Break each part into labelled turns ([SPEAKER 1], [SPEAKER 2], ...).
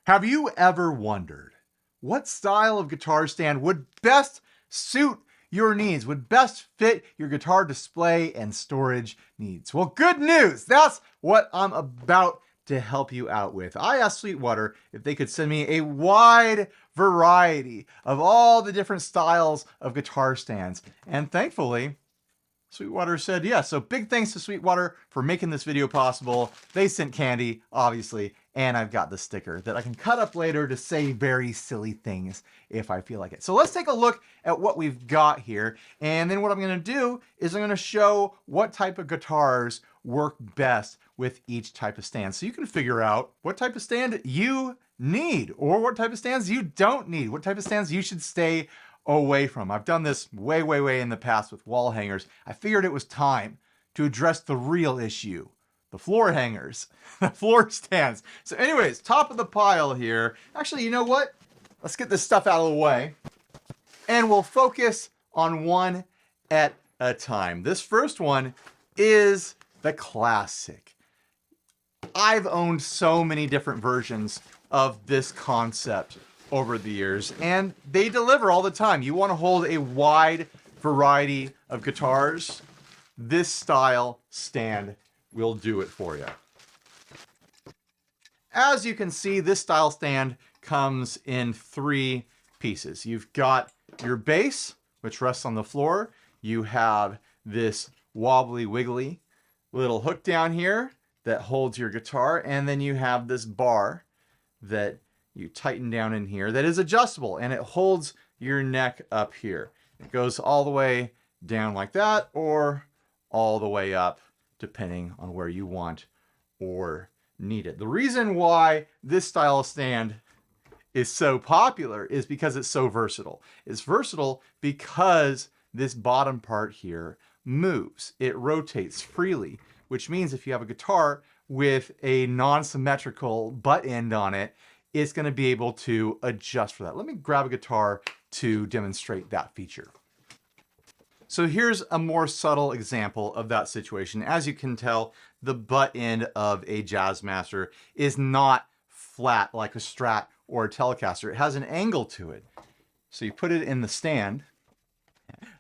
[SPEAKER 1] Have you ever wondered what style of guitar stand would best suit your needs, would best fit your guitar display and storage needs? Well, good news! That's what I'm about to help you out with. I asked Sweetwater if they could send me a wide variety of all the different styles of guitar stands, and thankfully, Sweetwater said yes. So big thanks to Sweetwater for making this video possible. They sent candy, obviously, and I've got the sticker that I can cut up later to say very silly things if I feel like it. So let's take a look at what we've got here. And then what I'm gonna do is I'm gonna show what type of guitars work best with each type of stand. So you can figure out what type of stand you need or what type of stands you don't need, what type of stands you should stay away from. I've done this way in the past with wall hangers. I figured it was time to address the real issue, the floor hangers, the floor stands. So anyways, top of the pile here. Actually, you know what? Let's get this stuff out of the way and we'll focus on one at a time. This first one is the classic. I've owned so many different versions of this concept over the years, and they deliver all the time. You want to hold a wide variety of guitars, this style stand will do it for you. As you can see, this style stand comes in 3 pieces. You've got your base, which rests on the floor. You have this wobbly wiggly little hook down here that holds your guitar, and then you have this bar that you tighten down in here that is adjustable, and it holds your neck up here. It goes all the way down like that or all the way up depending on where you want or need it. The reason why this style of stand is so popular is because it's so versatile. It's versatile because this bottom part here moves. It rotates freely, which means if you have a guitar with a non-symmetrical butt end on it, it's going to be able to adjust for that. Let me grab a guitar to demonstrate that feature. So here's a more subtle example of that situation. As you can tell, the butt end of a Jazzmaster is not flat like a Strat or a Telecaster. It has an angle to it. So you put it in the stand.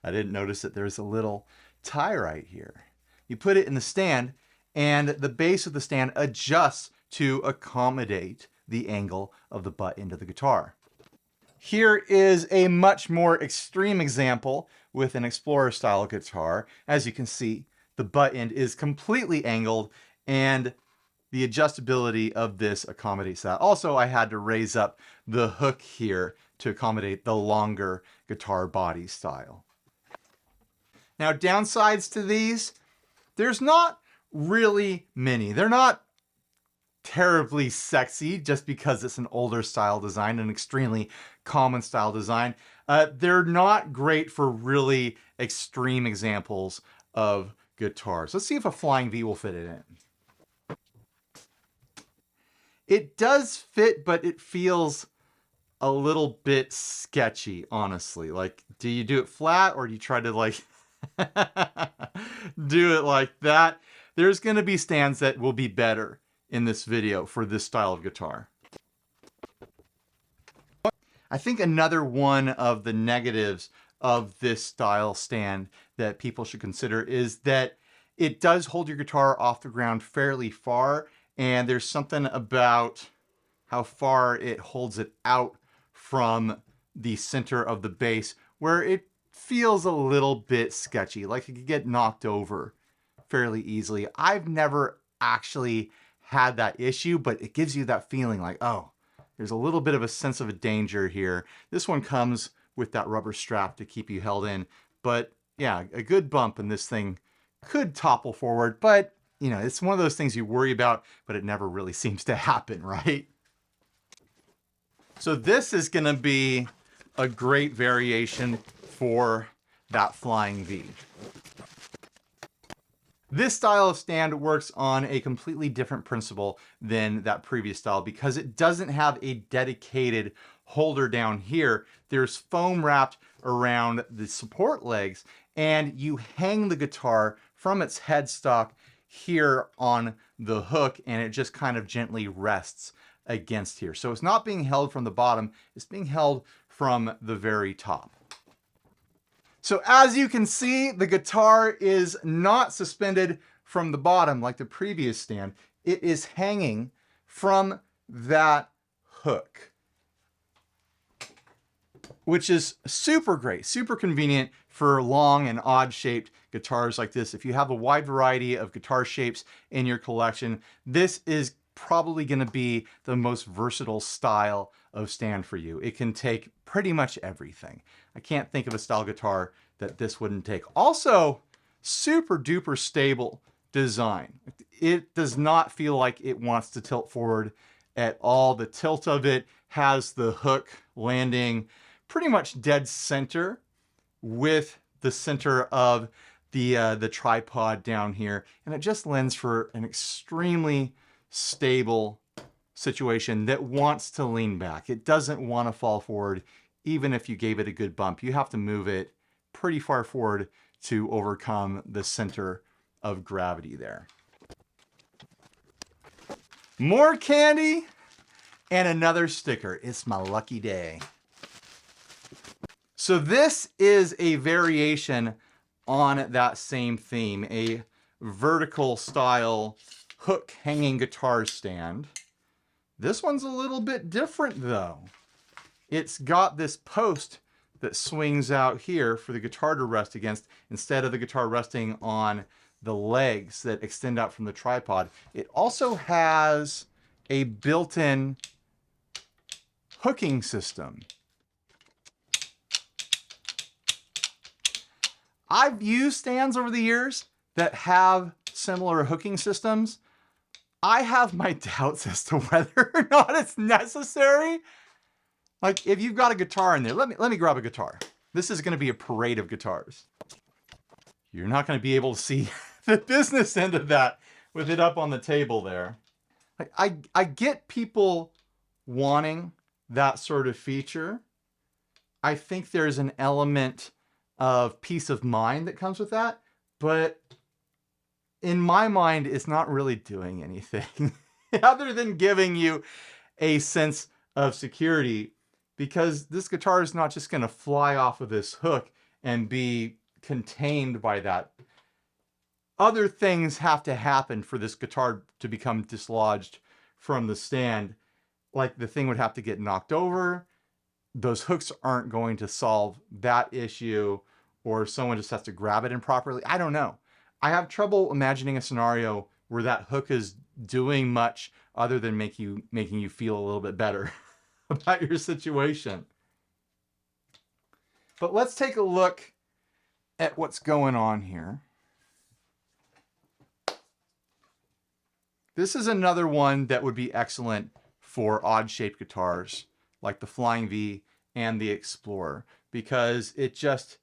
[SPEAKER 1] I didn't notice that there's a little tie right here. You put it in the stand, and the base of the stand adjusts to accommodate the angle of the butt end of the guitar. Here is a much more extreme example with an Explorer style guitar. As you can see, the butt end is completely angled and the adjustability of this accommodates that. Also, I had to raise up the hook here to accommodate the longer guitar body style. Now, downsides to these, there's not really many. They're not terribly sexy just because it's an older style design, an extremely common style design. They're not great for really extreme examples of guitars. Let's see if a Flying V will fit it in. It does fit, but it feels a little bit sketchy, honestly. Like, do you do it flat or do you try to like do it like that? There's going to be stands that will be better in this video for this style of guitar. I think another one of the negatives of this style stand that people should consider is that it does hold your guitar off the ground fairly far, and there's something about how far it holds it out from the center of the bass where it feels a little bit sketchy, like it could get knocked over fairly easily. I've never actually had that issue, but it gives you that feeling like, oh, there's a little bit of a sense of a danger here. This one comes with that rubber strap to keep you held in, but yeah, a good bump and this thing could topple forward, but you know, it's one of those things you worry about, but it never really seems to happen, right? So this is gonna be a great variation for that Flying V. This style of stand works on a completely different principle than that previous style because it doesn't have a dedicated holder down here. There's foam wrapped around the support legs, and you hang the guitar from its headstock here on the hook, and it just kind of gently rests against here. So it's not being held from the bottom, it's being held from the very top. So as you can see, the guitar is not suspended from the bottom like the previous stand. It is hanging from that hook, which is super great, super convenient for long and odd shaped guitars like this. If you have a wide variety of guitar shapes in your collection, this is probably going to be the most versatile style of stand for you. It can take pretty much everything. I can't think of a style guitar that this wouldn't take. Also, super duper stable design. It does not feel like it wants to tilt forward at all. The tilt of it has the hook landing pretty much dead center with the center of the tripod down here, and it just lends for an extremely stable situation that wants to lean back. It doesn't want to fall forward even if you gave it a good bump. You have to move it pretty far forward to overcome the center of gravity there. More candy and another sticker. It's my lucky day. So this is a variation on that same theme, a vertical style hook hanging guitar stand. This one's a little bit different though. It's got this post that swings out here for the guitar to rest against instead of the guitar resting on the legs that extend out from the tripod. It also has a built-in hooking system. I've used stands over the years that have similar hooking systems. I have my doubts as to whether or not it's necessary. Like if you've got a guitar in there, let me grab a guitar. This is going to be a parade of guitars. You're not going to be able to see the business end of that with it up on the table there. Like I get people wanting that sort of feature. I think there's an element of peace of mind that comes with that, but in my mind, it's not really doing anything other than giving you a sense of security, because this guitar is not just going to fly off of this hook and be contained by that. Other things have to happen for this guitar to become dislodged from the stand. Like the thing would have to get knocked over. Those hooks aren't going to solve that issue, or someone just has to grab it improperly. I don't know. I have trouble imagining a scenario where that hook is doing much other than making you feel a little bit better about your situation. But let's take a look at what's going on here. This is another one that would be excellent for odd-shaped guitars like the Flying V and the Explorer, because it just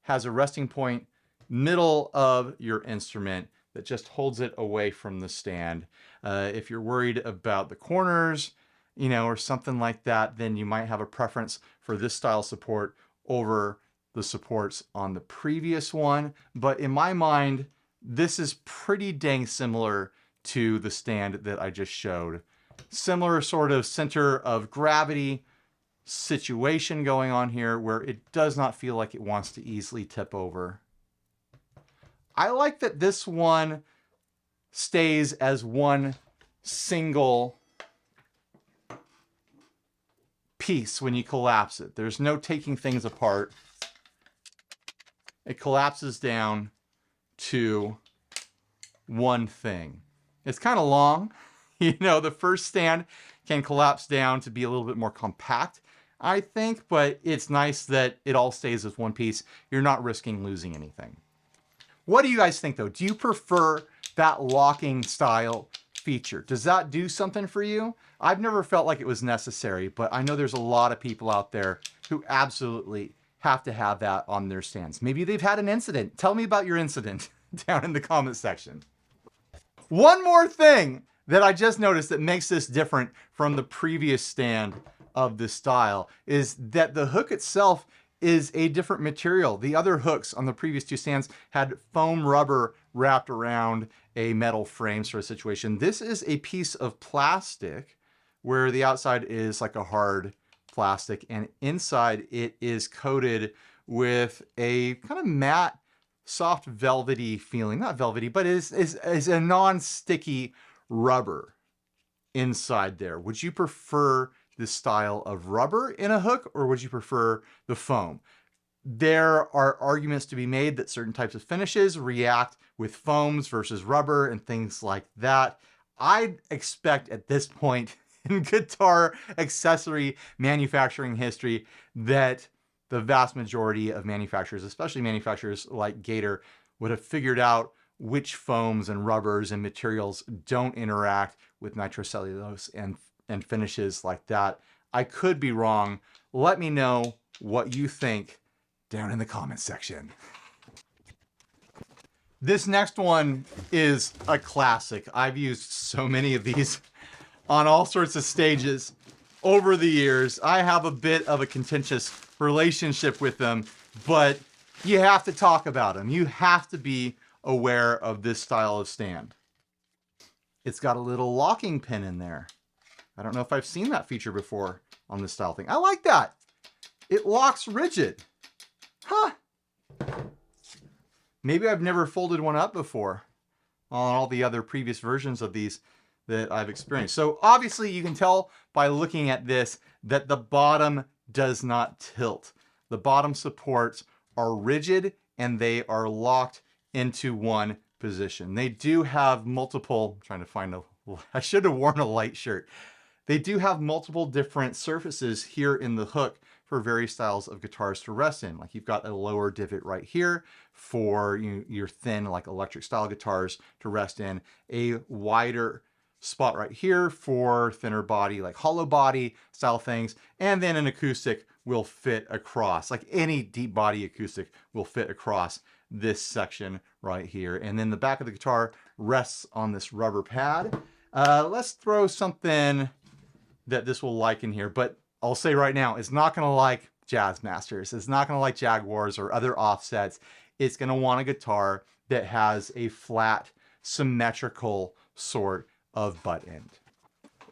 [SPEAKER 1] has a resting point middle of your instrument that just holds it away from the stand. If you're worried about the corners, or something like that, then you might have a preference for this style support over the supports on the previous one. But in my mind, this is pretty dang similar to the stand that I just showed. Similar sort of center of gravity situation going on here, where it does not feel like it wants to easily tip over. I like that this one stays as one single piece when you collapse it. There's no taking things apart. It collapses down to one thing. It's kind of long. The first stand can collapse down to be a little bit more compact, I think, but it's nice that it all stays as one piece. You're not risking losing anything. What do you guys think though? Do you prefer that locking style feature? Does that do something for you? I've never felt like it was necessary, but I know there's a lot of people out there who absolutely have to have that on their stands. Maybe they've had an incident. Tell me about your incident down in the comment section. One more thing that I just noticed that makes this different from the previous stand of this style is that the hook itself is a different material. The other hooks on the previous two stands had foam rubber wrapped around a metal frame sort of situation. This is a piece of plastic where the outside is like a hard plastic and inside it is coated with a kind of matte, soft velvety feeling. Not velvety, but is a non-sticky rubber inside there. Would you prefer this style of rubber in a hook, or would you prefer the foam? There are arguments to be made that certain types of finishes react with foams versus rubber and things like that. I'd expect at this point in guitar accessory manufacturing history that the vast majority of manufacturers, especially manufacturers like GATOR, would have figured out which foams and rubbers and materials don't interact with nitrocellulose and finishes like that. I could be wrong. Let me know what you think down in the comments section. This next one is a classic. I've used so many of these on all sorts of stages over the years. I have a bit of a contentious relationship with them, but you have to talk about them. You have to be aware of this style of stand. It's got a little locking pin in there. I don't know if I've seen that feature before on this style thing. I like that. It locks rigid. Huh. Maybe I've never folded one up before on all the other previous versions of these that I've experienced. So obviously you can tell by looking at this that the bottom does not tilt. The bottom supports are rigid and they are locked into one position. They do have multiple, I'm trying to find I should have worn a light shirt. They do have multiple different surfaces here in the hook for various styles of guitars to rest in. Like you've got a lower divot right here for your thin, like electric style guitars to rest in, a wider spot right here for thinner body, like hollow body style things, and then an acoustic will fit across, like any deep body acoustic will fit across this section right here. And then the back of the guitar rests on this rubber pad. Let's throw something that this will like in here, but I'll say right now, it's not going to like Jazzmasters. It's not going to like Jaguars or other offsets. It's going to want a guitar that has a flat, symmetrical sort of butt end.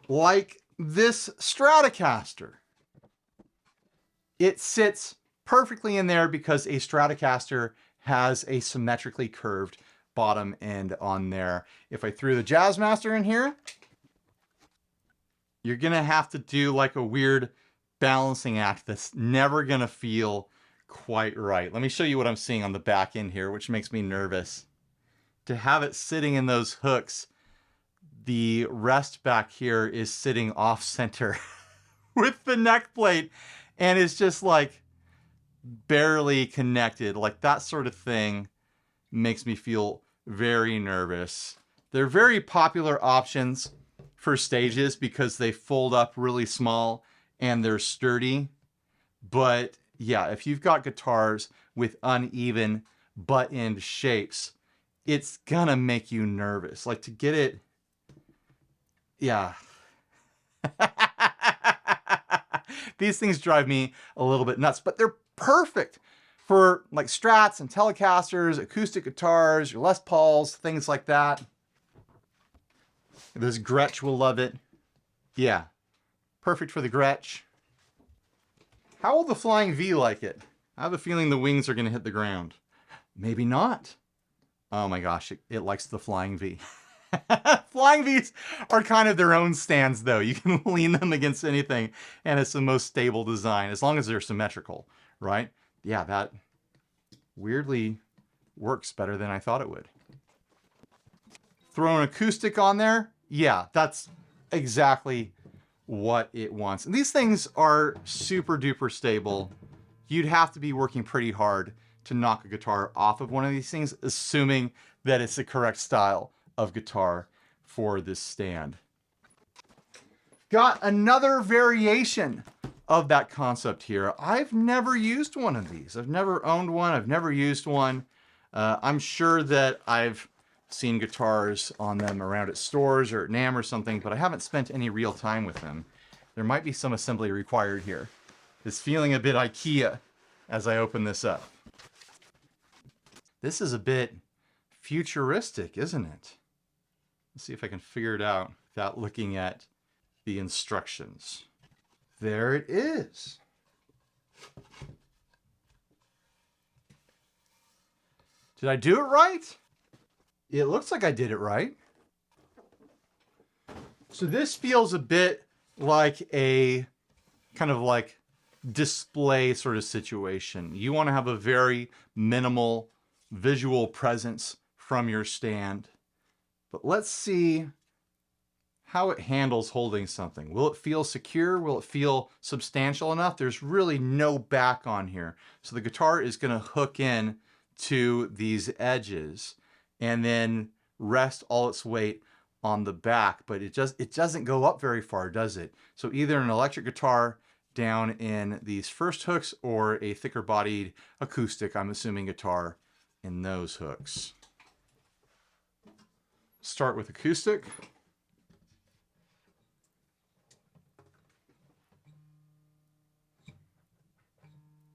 [SPEAKER 1] Like this Stratocaster. It sits perfectly in there because a Stratocaster has a symmetrically curved bottom end on there. If I threw the Jazzmaster in here, you're going to have to do like a weird balancing act that's never going to feel quite right. Let me show you what I'm seeing on the back end here, which makes me nervous. To have it sitting in those hooks, the rest back here is sitting off center with the neck plate and it's just like barely connected. Like that sort of thing makes me feel very nervous. They're very popular options for stages because they fold up really small and they're sturdy. But yeah, if you've got guitars with uneven butt end shapes, it's gonna make you nervous. Like to get it, yeah. These things drive me a little bit nuts, but they're perfect for like Strats and Telecasters, acoustic guitars, your Les Pauls, things like that. This Gretsch will love it. Yeah, perfect for the Gretsch. How will the Flying V like it? I have a feeling the wings are going to hit the ground. Maybe not. Oh my gosh, it likes the Flying V. Flying Vs are kind of their own stands though. You can lean them against anything and it's the most stable design as long as they're symmetrical, right? Yeah, that weirdly works better than I thought it would. Throw an acoustic on there. Yeah, that's exactly what it wants. And these things are super duper stable. You'd have to be working pretty hard to knock a guitar off of one of these things, assuming that it's the correct style of guitar for this stand. Got another variation of that concept here. I've never used one of these. I've never owned one. I've never used one. I'm sure that I've seen guitars on them around at stores or at NAMM or something, but I haven't spent any real time with them. There might be some assembly required here. It's feeling a bit IKEA as I open this up. This is a bit futuristic, isn't it? Let's see if I can figure it out without looking at the instructions. There it is. Did I do it right? It looks like I did it right. So this feels a bit like a kind of like display sort of situation. You want to have a very minimal visual presence from your stand. But let's see how it handles holding something. Will it feel secure? Will it feel substantial enough? There's really no back on here. So the guitar is going to hook in to these edges and then rest all its weight on the back, but it doesn't go up very far, does it? So either an electric guitar down in these first hooks or a thicker bodied acoustic, I'm assuming, guitar in those hooks. Start with acoustic.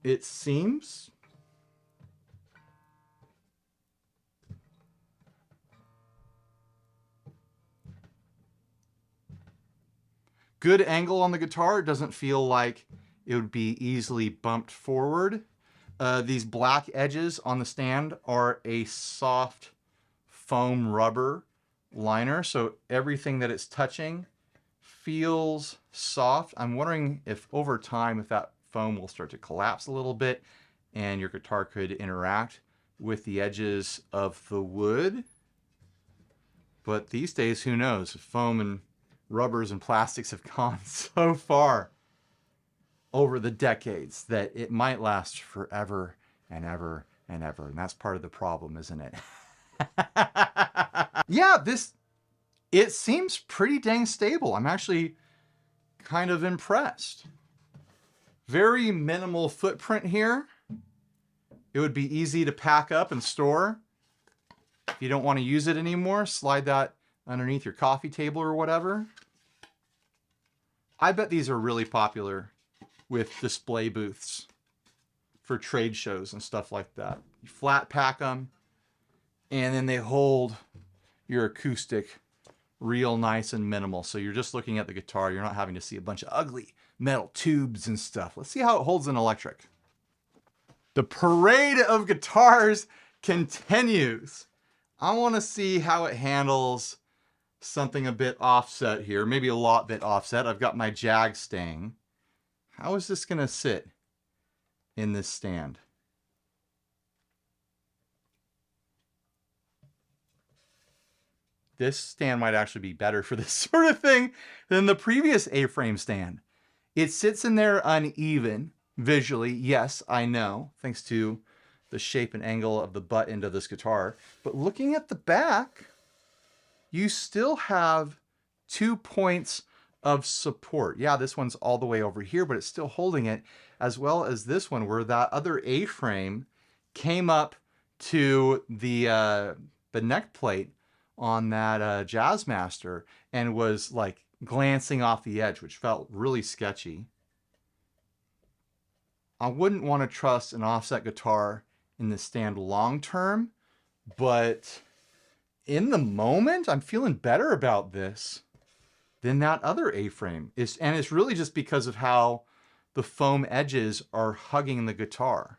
[SPEAKER 1] It seems good angle on the guitar. It doesn't feel like it would be easily bumped forward. These black edges on the stand are a soft foam rubber liner, so everything that it's touching feels soft. I'm wondering if over time, if that foam will start to collapse a little bit and your guitar could interact with the edges of the wood. But these days, who knows? Foam and rubbers and plastics have gone so far over the decades that it might last forever and ever and ever. And that's part of the problem, isn't it? Yeah, it seems pretty dang stable. I'm actually kind of impressed. Very minimal footprint here. It would be easy to pack up and store. If you don't want to use it anymore, slide that underneath your coffee table or whatever. I bet these are really popular with display booths for trade shows and stuff like that. You flat pack them, and then they hold your acoustic real nice and minimal. So you're just looking at the guitar. You're not having to see a bunch of ugly metal tubes and stuff. Let's see how it holds an electric. The parade of guitars continues. I want to see how it handles something a bit offset here, maybe a lot bit offset. I've got my Jag staying. How is this going to sit in this stand? This stand might actually be better for this sort of thing than the previous A-frame stand. It sits in there uneven visually. Yes, I know, thanks to the shape and angle of the butt end of this guitar. But looking at the back, you still have 2 points of support. Yeah, this one's all the way over here, but it's still holding it, as well as this one where that other A-frame came up to the neck plate on that Jazzmaster and was like glancing off the edge, which felt really sketchy. I wouldn't want to trust an offset guitar in this stand long term, but in the moment, I'm feeling better about this than that other A-frame. And it's really just because of how the foam edges are hugging the guitar.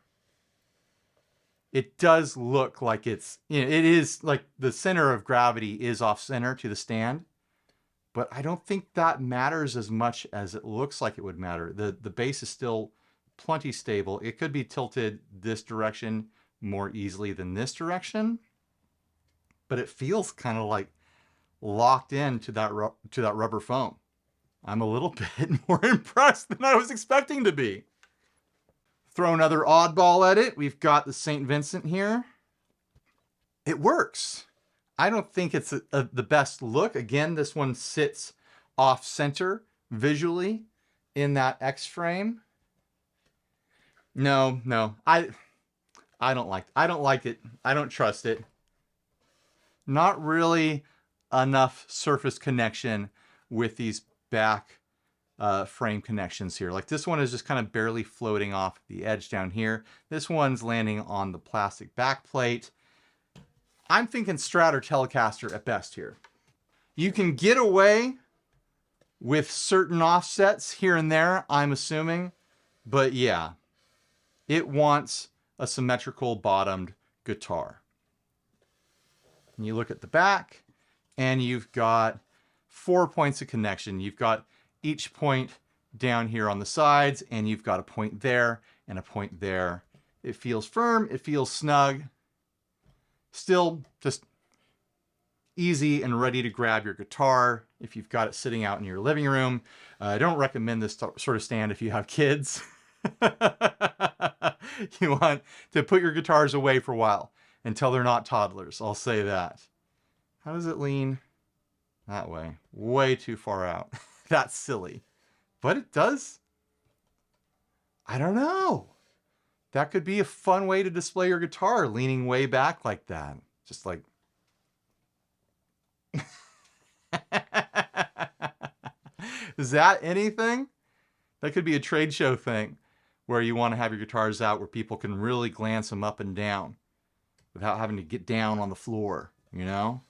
[SPEAKER 1] It does look like it's, it is like the center of gravity is off center to the stand, but I don't think that matters as much as it looks like it would matter. The bass is still plenty stable. It could be tilted this direction more easily than this direction, but it feels kind of like locked into that rubber foam. I'm a little bit more impressed than I was expecting to be. Throw another oddball at it. We've got the St. Vincent here. It works. I don't think it's the best look. Again, this one sits off center visually in that X frame. No, I don't like it. I don't trust it. Not really enough surface connection with these back frame connections here. Like this one is just kind of barely floating off the edge down here. This one's landing on the plastic back plate. I'm thinking Strat or Telecaster at best here. You can get away with certain offsets here and there, I'm assuming. But yeah, it wants a symmetrical bottomed guitar. And you look at the back, and you've got 4 points of connection. You've got each point down here on the sides, and you've got a point there and a point there. It feels firm, it feels snug. Still just easy and ready to grab your guitar if you've got it sitting out in your living room. I don't recommend this sort of stand if you have kids. You want to put your guitars away for a while until they're not toddlers. I'll say that. How does it lean? That way. Way too far out. That's silly. But it does. I don't know. That could be a fun way to display your guitar, leaning way back like that. Just like... Is that anything? That could be a trade show thing where you want to have your guitars out where people can really glance them up and down without having to get down on the floor, you know?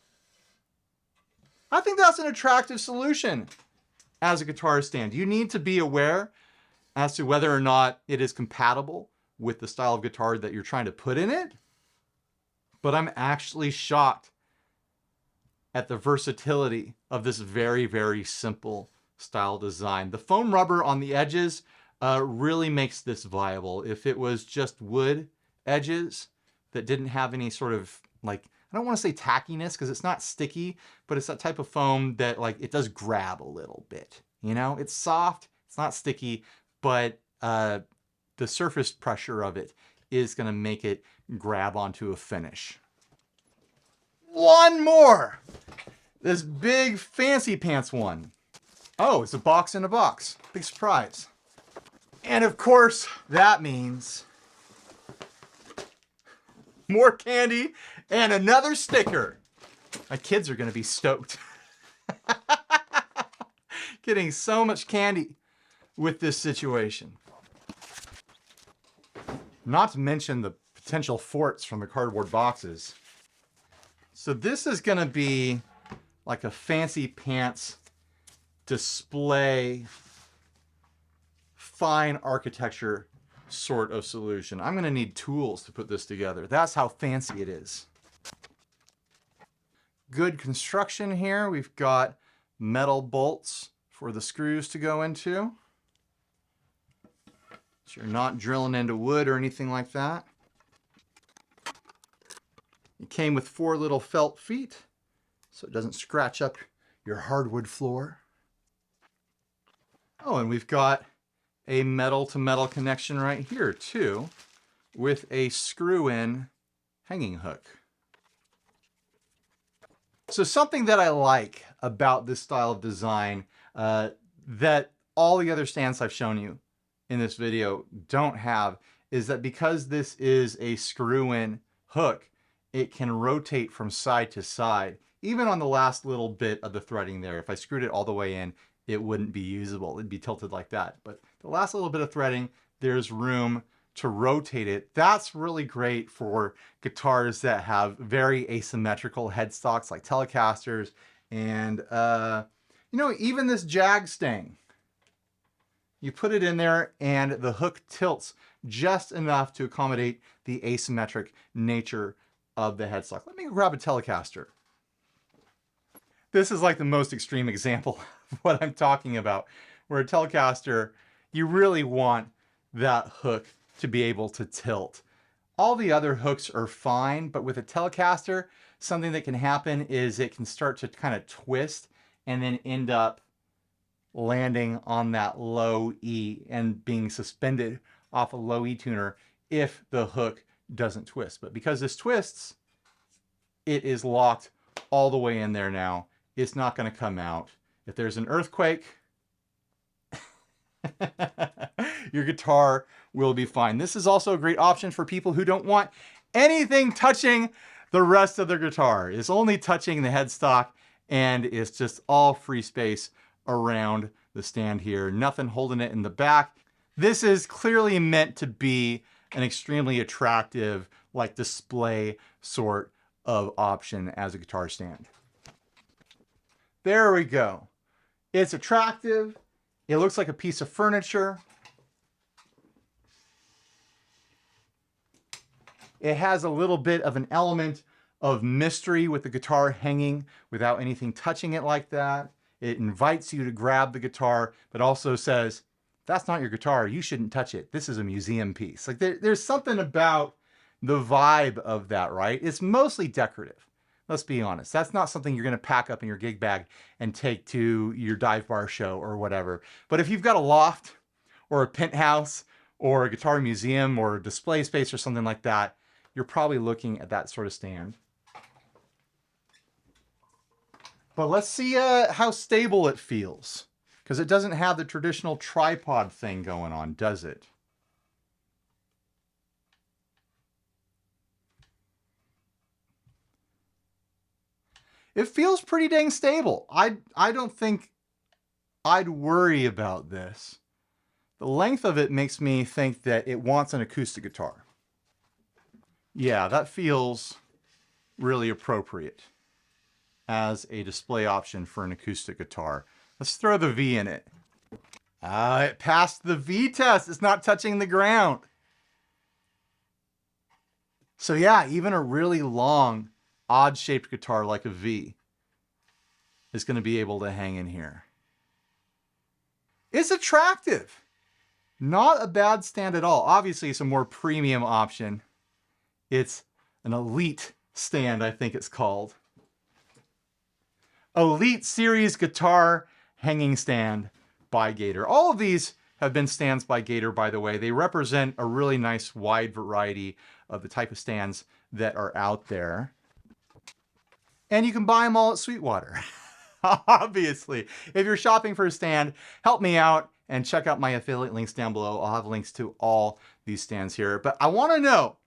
[SPEAKER 1] I think that's an attractive solution as a guitar stand. You need to be aware as to whether or not it is compatible with the style of guitar that you're trying to put in it. But I'm actually shocked at the versatility of this very, very simple style design. The foam rubber on the edges really makes this viable. If it was just wood edges that didn't have any sort of, like, I don't want to say tackiness because it's not sticky, but it's that type of foam that, like, it does grab a little bit. You know, it's soft, it's not sticky, but the surface pressure of it is going to make it grab onto a finish. One more! This big fancy pants one. Oh, it's a box in a box. Big surprise. And of course, that means more candy and another sticker. My kids are going to be stoked. Getting so much candy with this situation. Not to mention the potential forts from the cardboard boxes. So this is going to be like a fancy pants display, fine architecture sort of solution. I'm going to need tools to put this together. That's how fancy it is. Good construction here. We've got metal bolts for the screws to go into. So you're not drilling into wood or anything like that. It came with 4 little felt feet, so it doesn't scratch up your hardwood floor. Oh, and we've got a metal-to-metal connection right here, too, with a screw-in hanging hook. So something that I like about this style of design that all the other stands I've shown you in this video don't have is that because this is a screw-in hook, it can rotate from side to side. Even on the last little bit of the threading there, if I screwed it all the way in, it wouldn't be usable. It'd be tilted like that. But the last little bit of threading, there's room to rotate it. That's really great for guitars that have very asymmetrical headstocks like Telecasters and, you know, even this Jag Stang. You put it in there and the hook tilts just enough to accommodate the asymmetric nature of the headstock. Let me grab a Telecaster. This is like the most extreme example of what I'm talking about, where a Telecaster, you really want that hook to be able to tilt. All the other hooks are fine, but with a Telecaster, something that can happen is it can start to kind of twist and then end up landing on that low E and being suspended off a low E tuner if the hook doesn't twist. But because this twists, it is locked all the way in there now. It's not going to come out. If there's an earthquake, your guitar will be fine. This is also a great option for people who don't want anything touching the rest of their guitar. It's only touching the headstock and it's just all free space around the stand here. Nothing holding it in the back. This is clearly meant to be an extremely attractive, like, display sort of option as a guitar stand. There we go. It's attractive. It looks like a piece of furniture. It has a little bit of an element of mystery with the guitar hanging without anything touching it like that. It invites you to grab the guitar, but also says, that's not your guitar. You shouldn't touch it. This is a museum piece. Like there's something about the vibe of that, right? It's mostly decorative. Let's be honest. That's not something you're going to pack up in your gig bag and take to your dive bar show or whatever. But if you've got a loft or a penthouse or a guitar museum or a display space or something like that, you're probably looking at that sort of stand. But let's see how stable it feels, because it doesn't have the traditional tripod thing going on, does it? It feels pretty dang stable. I don't think I'd worry about this. The length of it makes me think that it wants an acoustic guitar. Yeah, that feels really appropriate as a display option for an acoustic guitar. Let's throw the V in it. It passed the V test. It's not touching the ground. So yeah, even a really long, odd-shaped guitar like a V is going to be able to hang in here. It's attractive. Not a bad stand at all. Obviously, it's a more premium option. It's an Elite stand, I think it's called. Elite Series Guitar Hanging Stand by GATOR. All of these have been stands by GATOR, by the way. They represent a really nice wide variety of the type of stands that are out there. And you can buy them all at Sweetwater. Obviously, if you're shopping for a stand, help me out and check out my affiliate links down below. I'll have links to all these stands here. But I want to know,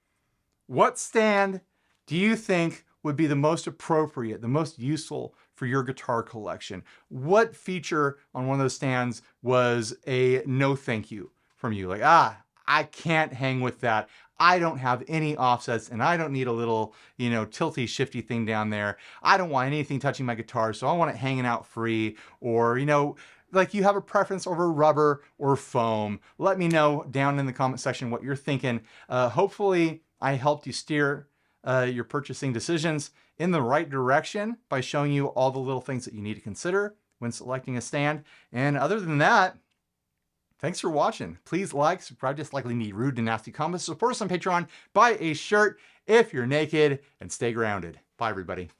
[SPEAKER 1] what stand do you think would be the most appropriate, the most useful for your guitar collection? What feature on one of those stands was a no thank you from you? Like, I can't hang with that. I don't have any offsets and I don't need a little, tilty shifty thing down there. I don't want anything touching my guitar, so I want it hanging out free. Or, like you have a preference over rubber or foam. Let me know down in the comment section what you're thinking. Hopefully I helped you steer your purchasing decisions in the right direction by showing you all the little things that you need to consider when selecting a stand. And other than that, thanks for watching. Please like, subscribe, dislike, leave me rude and nasty comments. Support us on Patreon. Buy a shirt if you're naked and stay grounded. Bye, everybody.